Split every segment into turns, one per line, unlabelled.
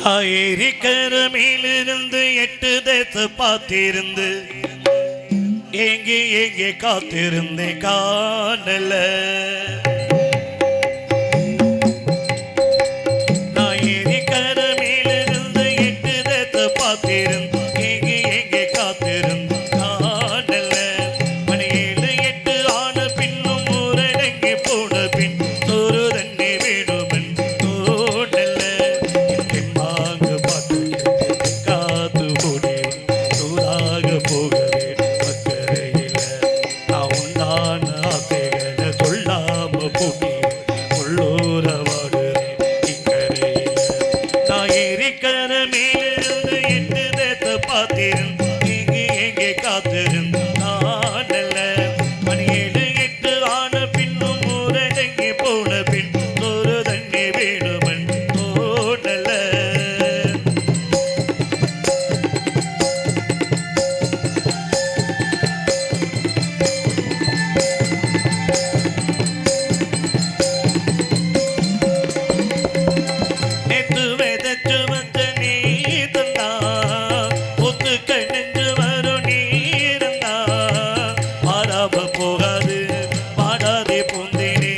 ஏரிக்கர மேலிருந்து 8 தேச பார்த்திருந்து ஏங்கி ஏங்கி காத்திருந்தேன் காணல. நான் ஏரிக்கர மேலிருந்து 8 தேச பார்த்திருந்து ஏங்கி ஏங்கி காத்திருந்தேன் காணல. மணி 7 8 ஆன பின்னும் ஊரடங்கி போன பின் சோறு தண்ணி வேணுமன் தோணல. தெம்பாங்கு பாட்டு காத்து ஓடி சூடாக போகவே அக்கறையில் நான் உண்டான ஆசைகளை சொல்லாம பூட்டி உள்ளூர வாடுறேன் இக்கரையில். நான் ஏரிக்கர மேலிருந்து 8 தேச பார்த்திருந்து எங்கே எங்கே காத்திருந்து நானல்ல. மணி 7 8 ஆன பின்னும் ஊரடங்கி போன பின் ஒரு தண்ணி வேணுமன் தோணல. நேத்து விதைச்சு வந்த நீதந்தா ஒத்து கணிஞ்சு வரும் நீரந்தா மாறாம போகாது பாடாதே பூந்தினே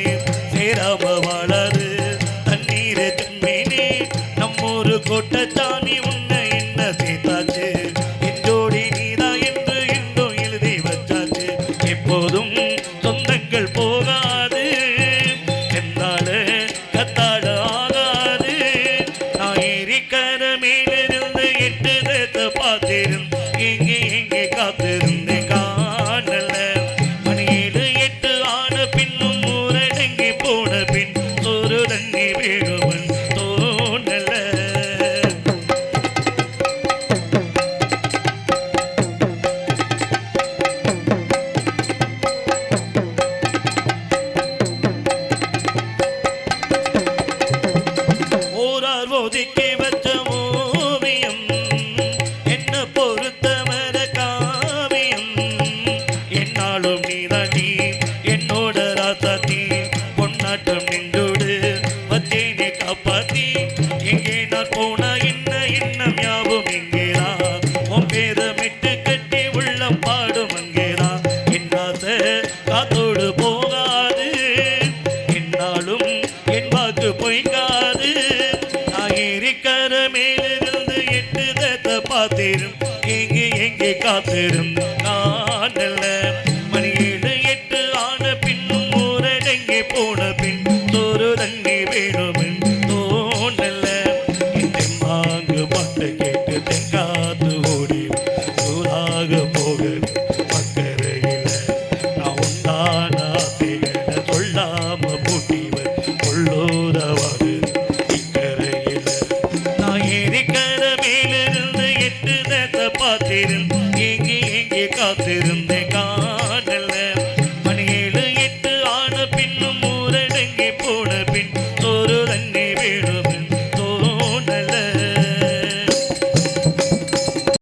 சேராம வாழாது தண்ணீரை தன்மீனே நம்மூரு கோட்டச்சாமி உன்னை என்ன சேர்த்தாச்சு என் ஜோடி நீதான் என்று இன்னும் எழுதி வச்சாச்சு. எப்போதும் சொந்தங்கள் போகாது எந்தாள கத்தாழ ஆகாது. நான் ஏரிக்கர மேலிருந்து 8 தேச பார்த்திருந்து எங்கே எங்கே காத்திருந்தேன் காணல. மணி 7 8 ஆன பின்னும் ஊரடங்கி போன பின் ஒரு தண்ணி வேணுமன் தோணல. ஓரார் ஒதுக்கி வச்ச ஓவியம் என்ன பொறுத்தவர காவியம். என்னாலும் நீதாண்டி என்னோட ராசாத்தி பொன்னாட்டம் நின்றோடு வச்சேனே காப்பாத்தி. எங்கே நான் போனா என்ன எண்ணம் யாவும் எங்கேதான் உன் பேரமிட்டு கட்டி உள்ளம் பாடும் அங்கேதான். என்னாச காத்தோடு போகாது என்னாலும் என் வாக்கு பொய்க்காது. நான் ஏரிக்கர மேலிருந்து 8 தேச பார்த்திரும் எங்கே எங்கே காத்திரும் காணல. மணி 7 8 ஆன பின்னும் ஊரடங்கி போன பின் சோறு தண்ணி வேணுமன் தோணல. தெம்பாங்கு பாட்டு கேட்டு தெங்காத்து ஓடி சூடாக போக அக்கறையில் நான் உண்டான ஆசைகளை சொல்லாம பூட்டிவர் உள்ளோதவாடு இக்கரையில். நான் ஏரிக்கர மேலிருந்து 8 தேச பார்த்திருந்து எங்கே எங்கே காத்திருந்தேன்